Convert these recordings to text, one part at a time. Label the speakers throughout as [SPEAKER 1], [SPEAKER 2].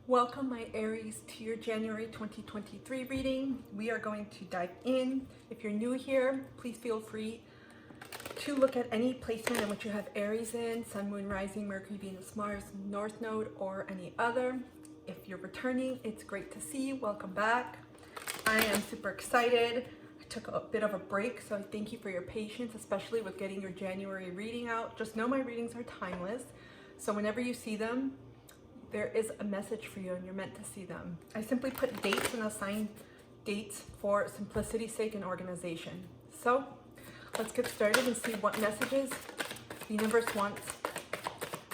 [SPEAKER 1] Welcome, my Aries, to your January 2023 reading. We are going to dive in. If you're new here, please feel free to look at any placement in which you have Aries in, Sun, Moon, Rising, Mercury, Venus, Mars, North Node, or any other. If you're returning, it's great to see you. Welcome back. I am super excited. I took a bit of a break, so thank you for your patience, especially with getting your January reading out. Just know my readings are timeless, so whenever you see them, there is a message for you and you're meant to see them. I simply put dates and assign dates for simplicity's sake and organization. So let's get started and see what messages the universe wants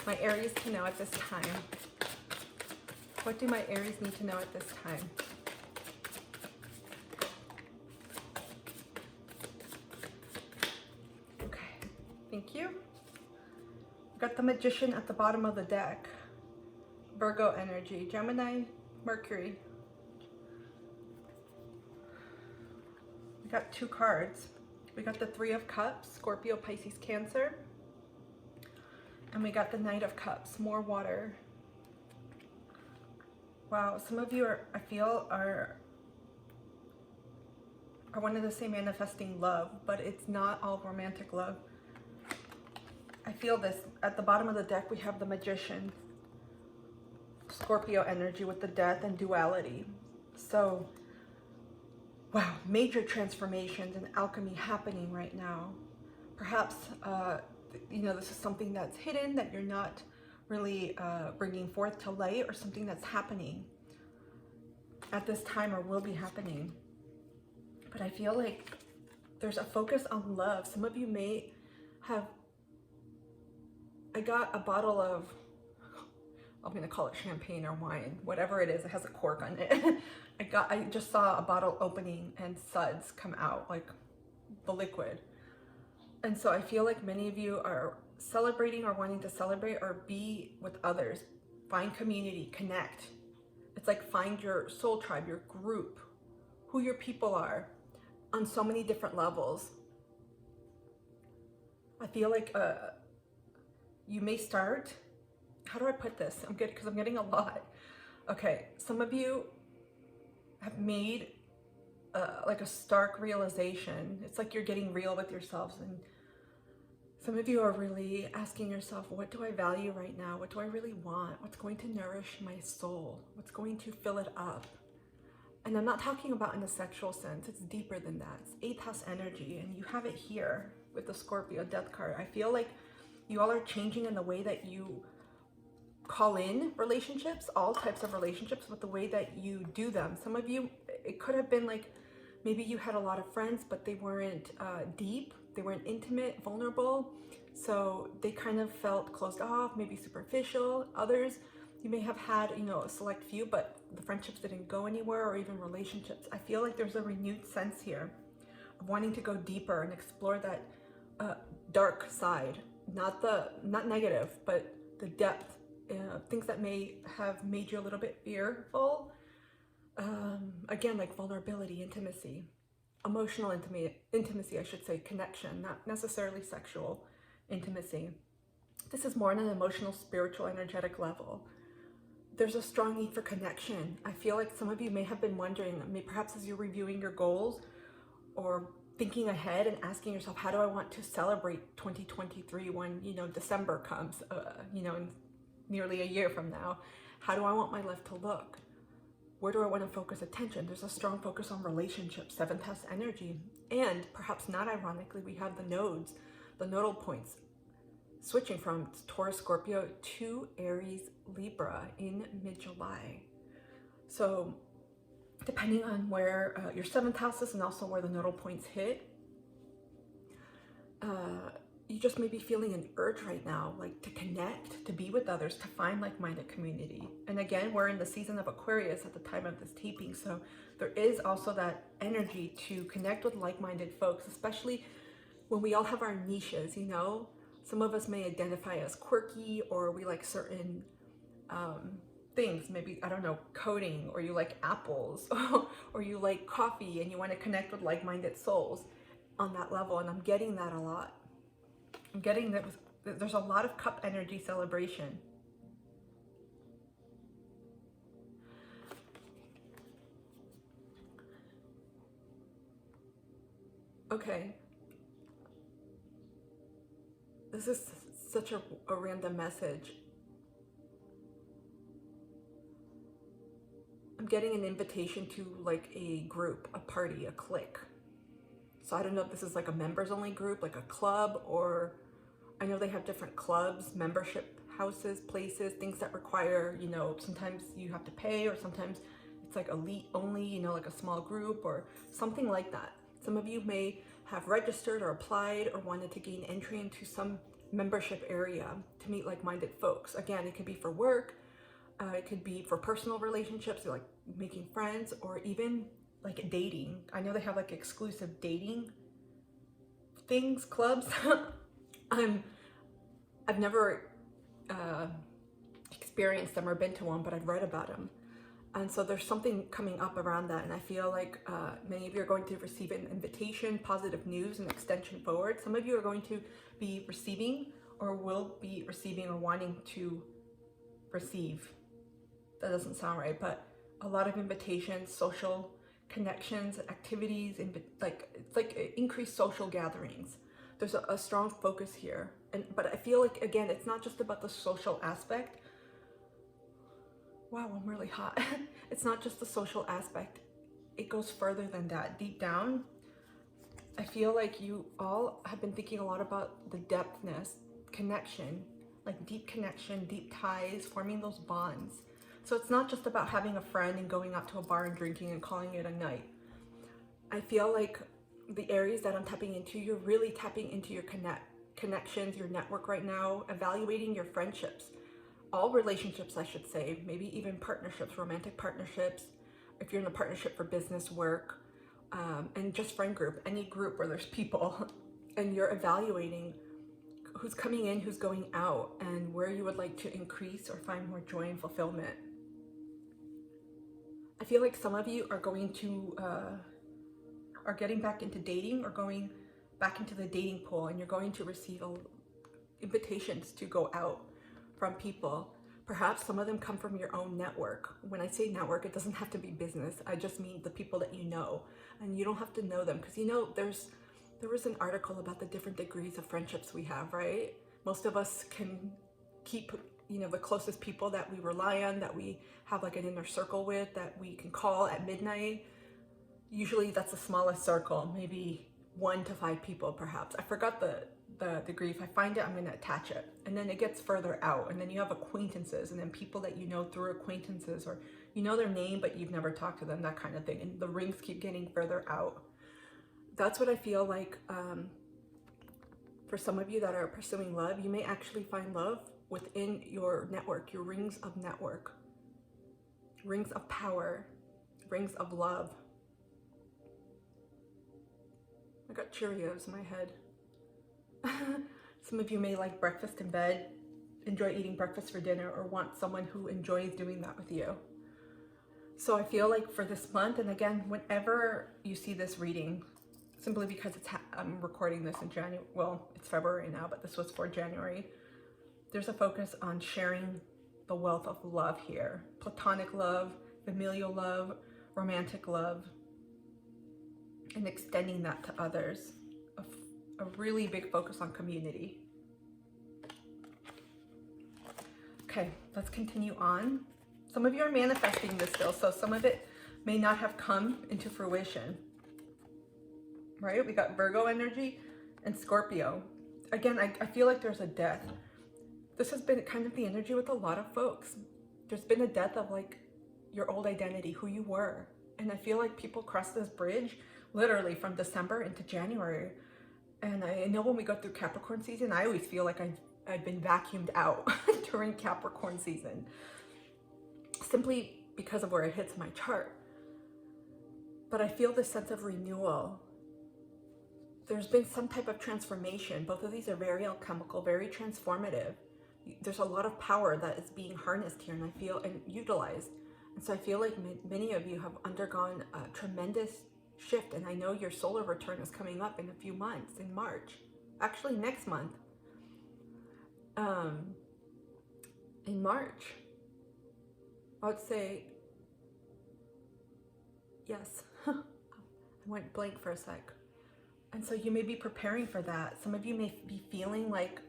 [SPEAKER 1] my Aries to know at this time. What do my Aries need to know at this time? Okay, thank you. We got the Magician at the bottom of the deck. Virgo energy, Gemini, Mercury. We got two cards. We got the Three of Cups, Scorpio, Pisces, Cancer. And we got the Knight of Cups, more water. Wow, some of you I feel are wanting to say manifesting love, but it's not all romantic love. I feel this. At the bottom of the deck, we have the Magician. Scorpio energy with the death and duality. So, wow, major transformations and alchemy happening right now. Perhaps, this is something that's hidden that you're not really bringing forth to light, or something that's happening at this time or will be happening. But I feel like there's a focus on love. Some of you may have, I got a bottle of, I'm gonna call it champagne or wine, whatever it is. It has a cork on it. I just saw a bottle opening and suds come out, like the liquid. And so I feel like many of you are celebrating or wanting to celebrate or be with others. Find community, connect. It's like find your soul tribe, your group, who your people are on so many different levels. I feel like you may start, how do I put this? I'm good because I'm getting a lot. Okay, some of you have made like a stark realization. It's like you're getting real with yourselves, and some of you are really asking yourself, what do I value right now? What do I really want? What's going to nourish my soul? What's going to fill it up? And I'm not talking about in a sexual sense. It's deeper than that. It's 8th house energy, and you have it here with the Scorpio death card. I feel like you all are changing in the way that you call in relationships, all types of relationships, but the way that you do them. Some of you, it could have been like, maybe you had a lot of friends, but they weren't deep, they weren't intimate, vulnerable. So they kind of felt closed off, maybe superficial. Others, you may have had, a select few, but the friendships didn't go anywhere, or even relationships. I feel like there's a renewed sense here of wanting to go deeper and explore that dark side, not negative, but the depth. Things that may have made you a little bit fearful. Again, like vulnerability, intimacy, emotional intimacy, I should say, connection, not necessarily sexual intimacy. This is more on an emotional, spiritual, energetic level. There's a strong need for connection. I feel like some of you may have been wondering, perhaps as you're reviewing your goals or thinking ahead and asking yourself, how do I want to celebrate 2023 when, December comes, in nearly a year from now? How do I want my life to look? Where do I want to focus attention? There's a strong focus on relationships, 7th house energy. And perhaps not ironically, we have the nodes, the nodal points, switching from Taurus, Scorpio to Aries, Libra in mid-July. So depending on where your 7th house is and also where the nodal points hit, you just may be feeling an urge right now, like to connect, to be with others, to find like-minded community. And again, we're in the season of Aquarius at the time of this taping, so there is also that energy to connect with like-minded folks, especially when we all have our niches. Some of us may identify as quirky, or we like certain things, maybe, I don't know, coding, or you like apples, or you like coffee, and you want to connect with like-minded souls on that level. And I'm getting that a lot. I'm getting that there's a lot of cup energy celebration. Okay. This is such a random message. I'm getting an invitation to like a group, a party, a clique. So I don't know if this is like a members only group, like a club, or I know they have different clubs, membership houses, places, things that require, you know, sometimes you have to pay, or sometimes it's like elite only, you know, like a small group or something like that. Some of you may have registered or applied or wanted to gain entry into some membership area to meet like-minded folks. Again, it could be for work, it could be for personal relationships, like making friends, or even like dating. I know they have like exclusive dating things, clubs. I've never experienced them or been to one, but I've read about them. And so there's something coming up around that. And I feel like many of you are going to receive an invitation, positive news, and extension forward. Some of you are going to be receiving or will be receiving or wanting to receive. That doesn't sound right, but a lot of invitations, social connections, activities, it's like increased social gatherings. There's a strong focus here. But I feel like, again, it's not just about the social aspect. Wow, I'm really hot. It's not just the social aspect. It goes further than that. Deep down, I feel like you all have been thinking a lot about the depthness, connection, like deep connection, deep ties, forming those bonds. So it's not just about having a friend and going out to a bar and drinking and calling it a night. I feel like the areas that I'm tapping into, you're really tapping into your connections, your network right now, evaluating your friendships. All relationships, I should say, maybe even partnerships, romantic partnerships, if you're in a partnership for business, work, and just friend group, any group where there's people, and you're evaluating who's coming in, who's going out, and where you would like to increase or find more joy and fulfillment. I feel like some of you are going to, are getting back into dating or going back into the dating pool, and you're going to receive invitations to go out from people. Perhaps some of them come from your own network. When I say network, it doesn't have to be business. I just mean the people that you know, and you don't have to know them, because you know there was an article about the different degrees of friendships we have, right? Most of us can keep, you know, the closest people that we rely on, that we have like an inner circle with, that we can call at midnight. Usually that's the smallest circle, maybe 1 to 5 people perhaps. I forgot the degree. If I find it, I'm going to attach it. And then it gets further out, and then you have acquaintances, and then people that you know through acquaintances, or you know their name but you've never talked to them, that kind of thing. And the rings keep getting further out. That's what I feel like. For some of you that are pursuing love, you may actually find love within your network, your rings of network, rings of power, rings of love. I got Cheerios in my head. Some of you may like breakfast in bed, enjoy eating breakfast for dinner, or want someone who enjoys doing that with you. So I feel like for this month, and again, whenever you see this reading, simply because I'm recording this in January, well, it's February now, but this was for January, there's a focus on sharing the wealth of love here. Platonic love, familial love, romantic love, and extending that to others. A really big focus on community. Okay, let's continue on. Some of you are manifesting this still, so some of it may not have come into fruition. Right? We got Virgo energy and Scorpio. Again, I feel like there's a death. This has been kind of the energy with a lot of folks. There's been a death of like your old identity, who you were. And I feel like people cross this bridge literally from December into January. And I know when we go through Capricorn season, I always feel like I've been vacuumed out during Capricorn season, simply because of where it hits my chart. But I feel this sense of renewal. There's been some type of transformation. Both of these are very alchemical, very transformative. There's a lot of power that is being harnessed here, and I feel, and utilized. And so I feel like many of you have undergone a tremendous shift, and I know your solar return is coming up in a few months, in March, actually next month. In March, I would say, yes. I went blank for a sec. And so you may be preparing for that. Some of you may be feeling like,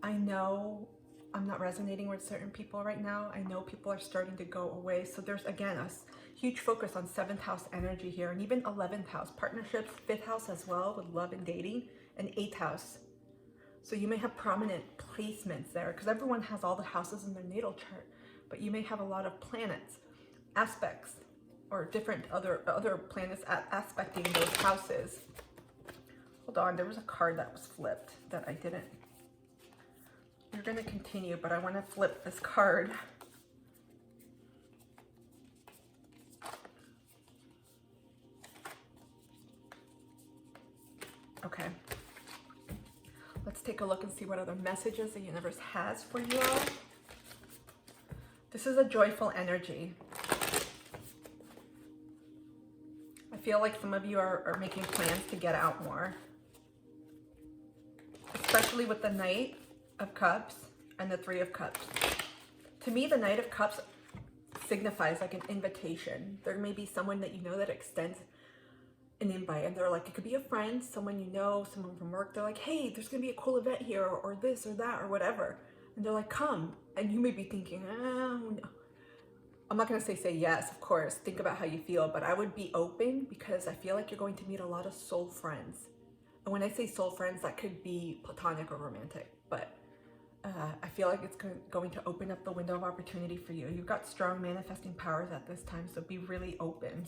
[SPEAKER 1] I know I'm not resonating with certain people right now. I know people are starting to go away. So there's, again, a huge focus on 7th house energy here, and even 11th house, partnerships, 5th house as well with love and dating, and 8th house. So you may have prominent placements there because everyone has all the houses in their natal chart, but you may have a lot of planets, aspects, or different other planets aspecting those houses. Hold on, there was a card that was flipped that I didn't. You're going to continue, but I want to flip this card. Okay. Let's take a look and see what other messages the universe has for you all. This is a joyful energy. I feel like some of you are making plans to get out more. Especially with the Knight of Cups and the 3 of Cups. To me, the Knight of Cups signifies like an invitation. There may be someone that you know that extends an invite, and they're like, it could be a friend, someone you know, someone from work. They're like, hey, there's gonna be a cool event here, or this or that or whatever, and they're like, come. And you may be thinking, no. I'm not gonna say yes, of course, think about how you feel, but I would be open because I feel like you're going to meet a lot of soul friends. And when I say soul friends, that could be platonic or romantic, but I feel like it's going to open up the window of opportunity for you. You've got strong manifesting powers at this time, so be really open.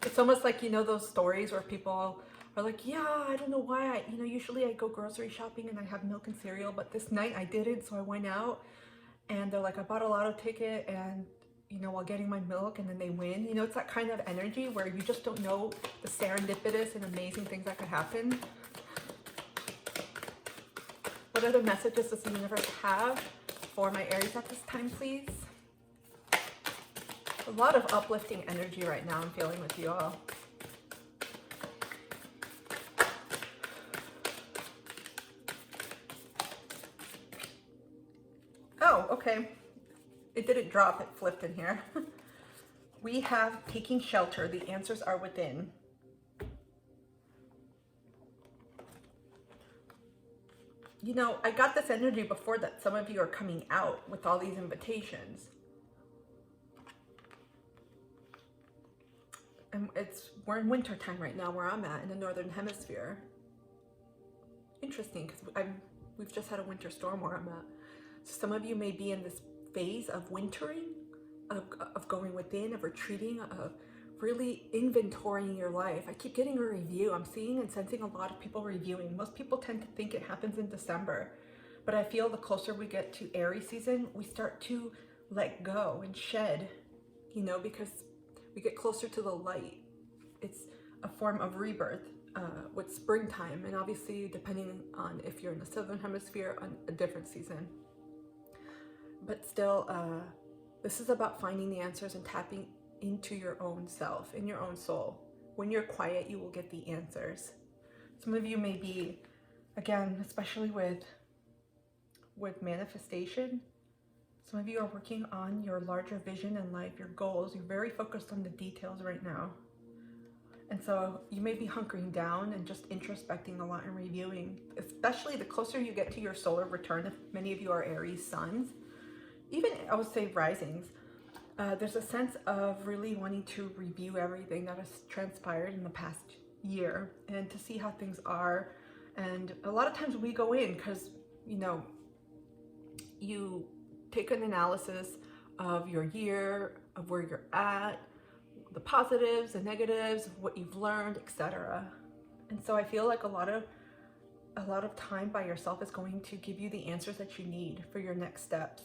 [SPEAKER 1] It's almost like, you know, those stories where people are like, yeah, I don't know why. Usually I go grocery shopping and I have milk and cereal, but this night I didn't, so I went out. And they're like, I bought a lotto ticket and, while getting my milk, and then they win. It's that kind of energy where you just don't know the serendipitous and amazing things that could happen. What other messages does the universe have for my Aries at this time, please? A lot of uplifting energy right now I'm feeling with you all. Oh, okay. It didn't drop, it flipped in here. We have taking shelter. The answers are within. I got this energy before that some of you are coming out with all these invitations. And we're in winter time right now where I'm at in the northern hemisphere. Interesting, because we've just had a winter storm where I'm at. So some of you may be in this phase of wintering, of going within, of retreating, of really inventorying your life. I keep getting a review. I'm seeing and sensing a lot of people reviewing. Most people tend to think it happens in December, but I feel the closer we get to Aries season, we start to let go and shed, because we get closer to the light. It's a form of rebirth with springtime, and obviously depending on if you're in the southern hemisphere, on a different season. But still, this is about finding the answers and tapping into your own self, in your own soul. When you're quiet, you will get the answers. Some of you may be, again, especially with manifestation, some of you are working on your larger vision in life, your goals. You're very focused on the details right now. And so you may be hunkering down and just introspecting a lot and reviewing, especially the closer you get to your solar return, if many of you are Aries suns, even I would say risings. There's a sense of really wanting to review everything that has transpired in the past year and to see how things are. And a lot of times we go in because, you take an analysis of your year, of where you're at, the positives, the negatives, what you've learned, etc. And so I feel like a lot of time by yourself is going to give you the answers that you need for your next steps.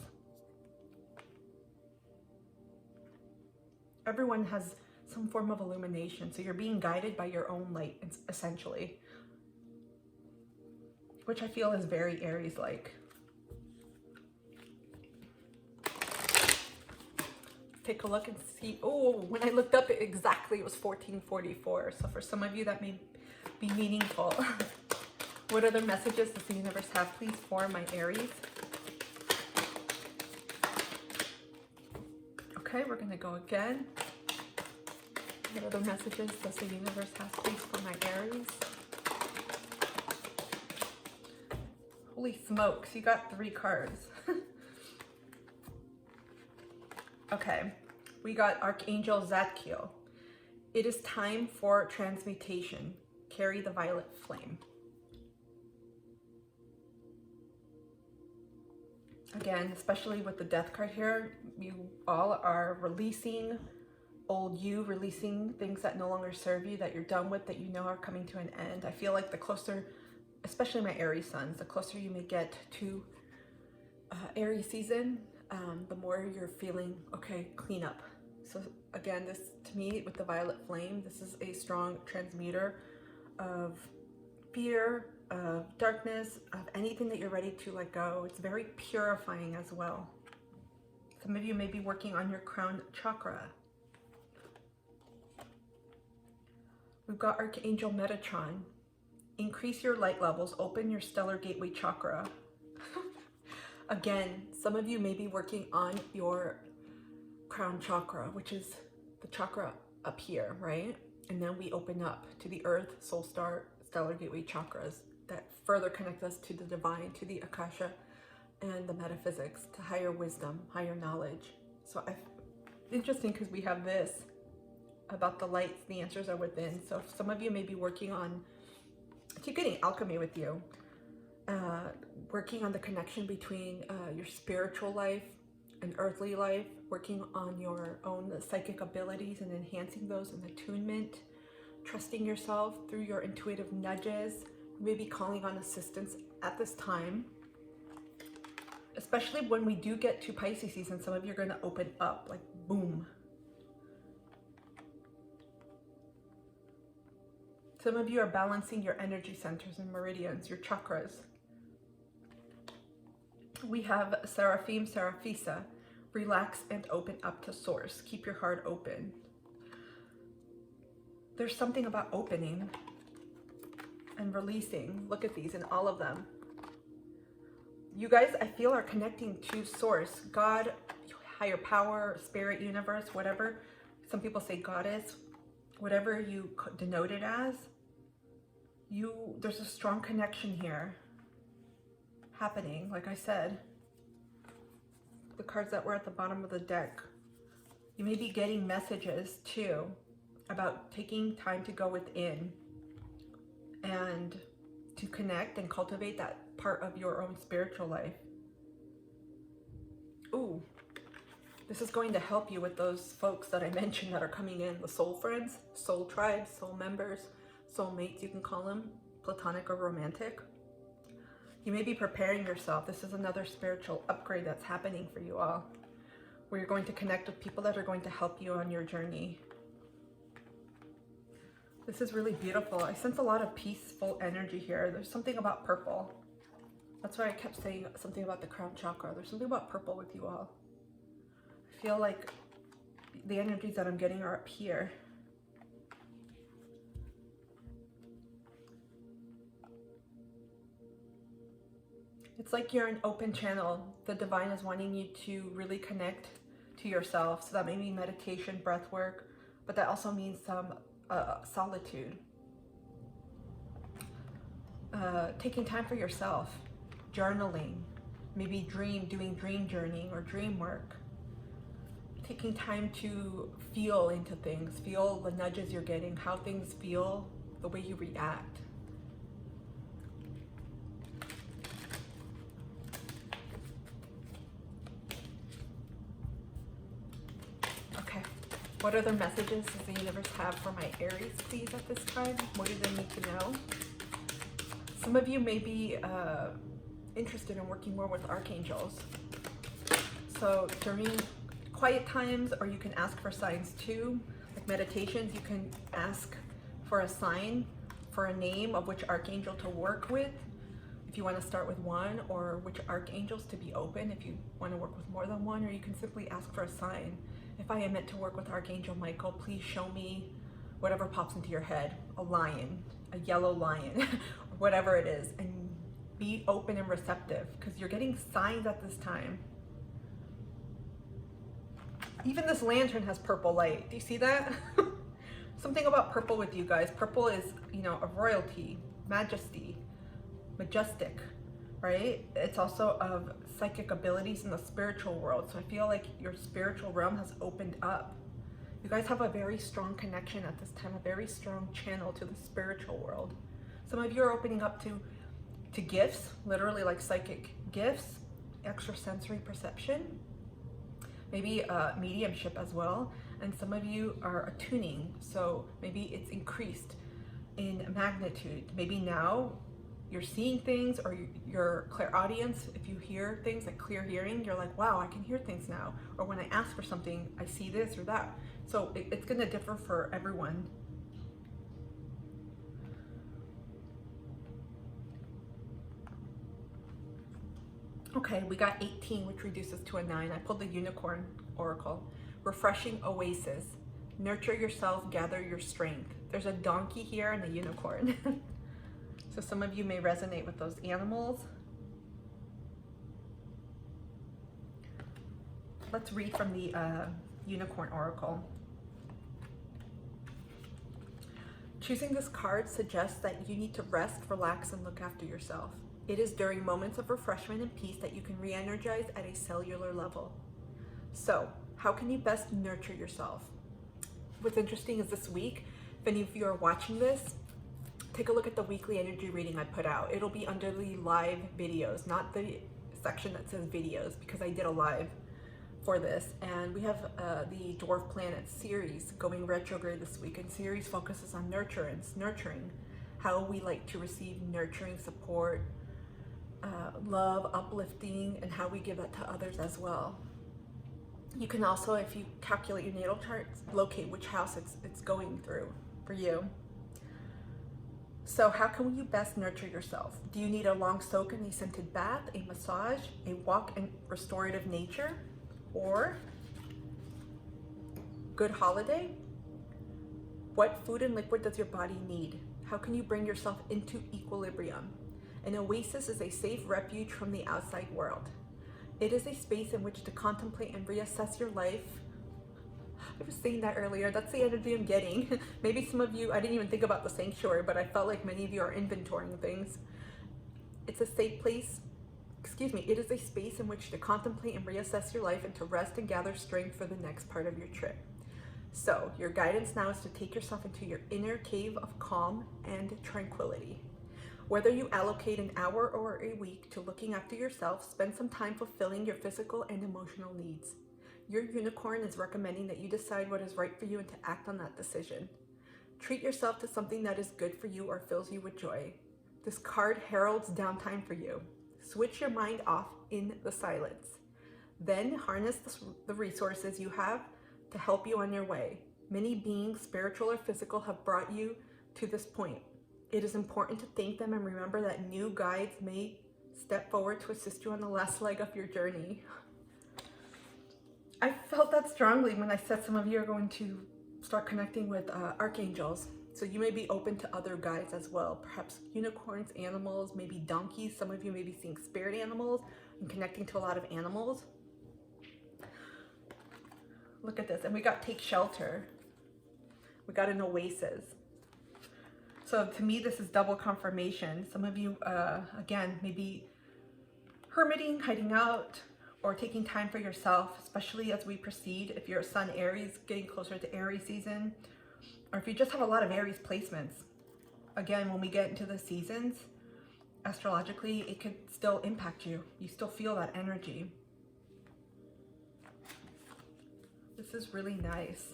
[SPEAKER 1] Everyone has some form of illumination, so you're being guided by your own light, essentially, which I feel is very Aries-like. Take a look and see. Oh, when I looked up, it was 1444. So for some of you, that may be meaningful. What other messages does the universe have, please, for my Aries? Okay, we're gonna go again. What other messages does the universe have, please, for my Aries? Holy smokes, you got 3 cards. Okay, we got Archangel Zadkiel. It is time for transmutation. Carry the violet flame. Again, especially with the death card here, you all are releasing old you, releasing things that no longer serve you, that you're done with, that you know are coming to an end. I feel like the closer, especially my Aries sons, the closer you may get to Aries season, the more you're feeling, okay, clean up. So again, this to me with the violet flame, this is a strong transmuter of fear, of darkness, of anything that you're ready to let go. It's very purifying as well. Some of you may be working on your crown chakra. We've got Archangel Metatron. Increase your light levels, open your stellar gateway chakra. Again, some of you may be working on your crown chakra, which is the chakra up here, right? And then we open up to the earth, soul star, stellar gateway chakras that further connect us to the divine, to the Akasha and the metaphysics, to higher wisdom, higher knowledge. So interesting because we have this about the lights, the answers are within. So some of you may be working on, keep getting alchemy with you, working on the connection between your spiritual life and earthly life, working on your own psychic abilities and enhancing those in attunement, trusting yourself through your intuitive nudges, maybe calling on assistance at this time. Especially when we do get to Pisces season, some of you are going to open up, like boom. Some of you are balancing your energy centers and meridians, your chakras. We have Seraphim, Seraphisa. Relax and open up to source. Keep your heart open. There's something about opening and releasing. Look at these and all of them. You guys, I feel, are connecting to source, God, higher power, spirit, universe, whatever. Some people say goddess, whatever you denote it as. There's a strong connection here happening. Like I said, the cards that were at the bottom of the deck, you may be getting messages too about taking time to go within and to connect and cultivate that part of your own spiritual life. Ooh, this is going to help you with those folks that I mentioned that are coming in, the soul friends, soul tribes, soul members, soul mates, you can call them, platonic or romantic. You may be preparing yourself. This is another spiritual upgrade that's happening for you all, where you're going to connect with people that are going to help you on your journey. This is really beautiful. I sense a lot of peaceful energy here. There's something about purple. That's why I kept saying something about the crown chakra. There's something about purple with you all. I feel like the energies that I'm getting are up here. It's like you're an open channel. The divine is wanting you to really connect to yourself. So that may mean meditation, breath work, but that also means some solitude. Taking time for yourself, journaling, maybe doing dream journeying or dream work. Taking time to feel into things, feel the nudges you're getting, how things feel, the way you react. What other messages does the universe have for my Aries, please, at this time? What do they need to know? Some of you may be interested in working more with archangels. So during quiet times, or you can ask for signs too, like meditations, you can ask for a sign, for a name of which archangel to work with. If you want to start with one, or which archangels to be open if you want to work with more than one, or you can simply ask for a sign. If I am meant to work with Archangel Michael, please show me whatever pops into your head, a lion, a yellow lion, whatever it is, and be open and receptive because you're getting signs at this time. Even this lantern has purple light. Do you see that? Something about purple with you guys. Purple is, you know, a royalty, majesty, majestic, right? It's also of psychic abilities in the spiritual world. So I feel like your spiritual realm has opened up. You guys have a very strong connection at this time, a very strong channel to the spiritual world. Some of you are opening up to gifts, literally like psychic gifts, extrasensory perception, maybe mediumship as well. And some of you are attuning, so maybe it's increased in magnitude. Maybe now you're seeing things, or your clairaudience, if you hear things like clear hearing, you're like, wow, I can hear things now. Or when I ask for something, I see this or that. So it's gonna differ for everyone. Okay, we got 18, which reduces to a 9. I pulled the unicorn oracle. Refreshing oasis. Nurture yourself, gather your strength. There's a donkey here and a unicorn. So some of you may resonate with those animals. Let's read from the unicorn oracle. Choosing this card suggests that you need to rest, relax, and look after yourself. It is during moments of refreshment and peace that you can re-energize at a cellular level. So, how can you best nurture yourself? What's interesting is this week, if any of you are watching this, take a look at the weekly energy reading I put out. It'll be under the live videos, not the section that says videos, because I did a live for this. And we have the dwarf planet Ceres going retrograde this week, and Ceres focuses on nurturing, how we like to receive nurturing support, love, uplifting, and how we give that to others as well. You can also, if you calculate your natal chart, locate which house it's going through for you. So how can you best nurture yourself? Do you need a long soak in a scented bath, a massage, a walk in restorative nature, or good holiday? What food and liquid does your body need? How can you bring yourself into equilibrium? An oasis is a safe refuge from the outside world. It is a space in which to contemplate and reassess your life. I was saying that earlier, that's the energy I'm getting. Maybe some of you, I didn't even think about the sanctuary, but I felt like many of you are inventorying things. It's a safe place, it is a space in which to contemplate and reassess your life and to rest and gather strength for the next part of your trip. So your guidance now is to take yourself into your inner cave of calm and tranquility. Whether you allocate an hour or a week to looking after yourself, spend some time fulfilling your physical and emotional needs. Your unicorn is recommending that you decide what is right for you and to act on that decision. Treat yourself to something that is good for you or fills you with joy. This card heralds downtime for you. Switch your mind off in the silence. Then harness the resources you have to help you on your way. Many beings, spiritual or physical, have brought you to this point. It is important to thank them and remember that new guides may step forward to assist you on the last leg of your journey. I felt that strongly when I said some of you are going to start connecting with archangels. So you may be open to other guides as well. Perhaps unicorns, animals, maybe donkeys. Some of you may be seeing spirit animals and connecting to a lot of animals. Look at this. And we got take shelter. We got an oasis. So to me, this is double confirmation. Some of you, again, maybe hermiting, hiding out, or taking time for yourself, especially as we proceed. If you're a sun Aries, getting closer to Aries season, or if you just have a lot of Aries placements. Again, when we get into the seasons, astrologically, it could still impact you. You still feel that energy. This is really nice.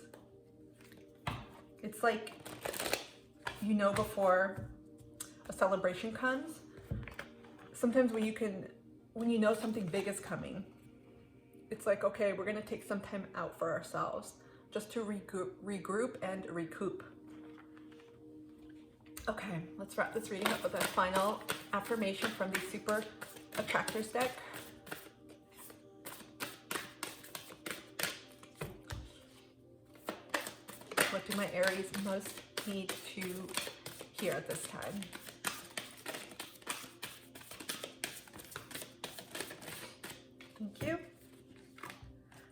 [SPEAKER 1] It's like, you know, before a celebration comes, sometimes when you know something big is coming, it's like, okay, we're gonna take some time out for ourselves just to regroup and recoup. Okay, let's wrap this reading up with a final affirmation from the Super Attractors deck. What do my Aries most need to hear at this time? Thank you.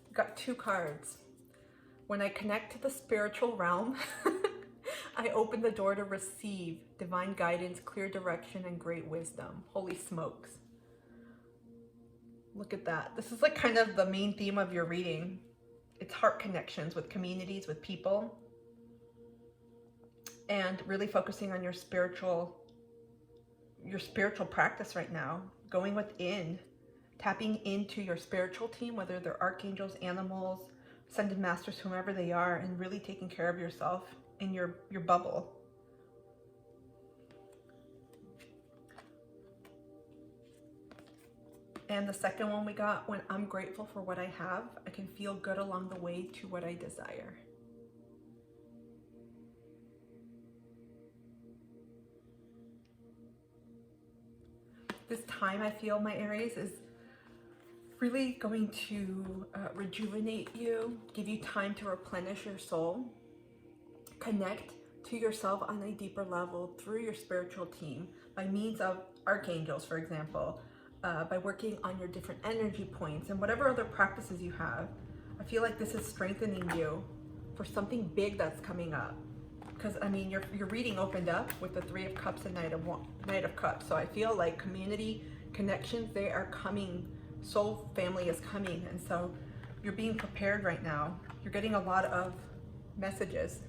[SPEAKER 1] We've got 2 cards. When I connect to the spiritual realm, I open the door to receive divine guidance, clear direction, and great wisdom. Holy smokes. Look at that. This is like kind of the main theme of your reading. It's heart connections with communities, with people, and really focusing on your spiritual practice right now, going within, tapping into your spiritual team, whether they're archangels, animals, ascended masters, whomever they are, and really taking care of yourself in your bubble. And the second one we got, when I'm grateful for what I have, I can feel good along the way to what I desire. This time, I feel, my Aries, is really going to rejuvenate you, give you time to replenish your soul, connect to yourself on a deeper level through your spiritual team by means of archangels, for example, by working on your different energy points and whatever other practices you have. I feel like this is strengthening you for something big that's coming up. Because, I mean, your reading opened up with the Three of Cups and Knight of Cups. So I feel like community connections, they are coming. Soul family is coming. And so you're being prepared right now. You're getting a lot of messages.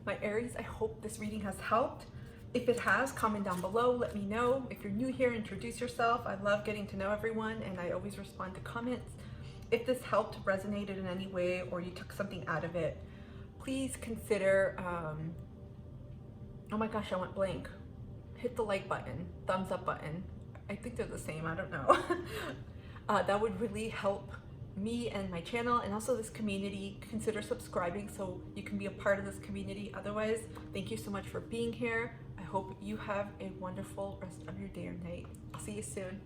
[SPEAKER 1] My Aries, I hope this reading has helped. If it has, comment down below. Let me know. If you're new here, introduce yourself. I love getting to know everyone, and I always respond to comments. If this helped, resonated in any way, or you took something out of it, please consider, oh my gosh, I went blank. Hit the like button, thumbs up button. I think they're the same, I don't know. That would really help me and my channel, and also this community. Consider subscribing so you can be a part of this community. Otherwise, thank you so much for being here. I hope you have a wonderful rest of your day or night. I'll see you soon.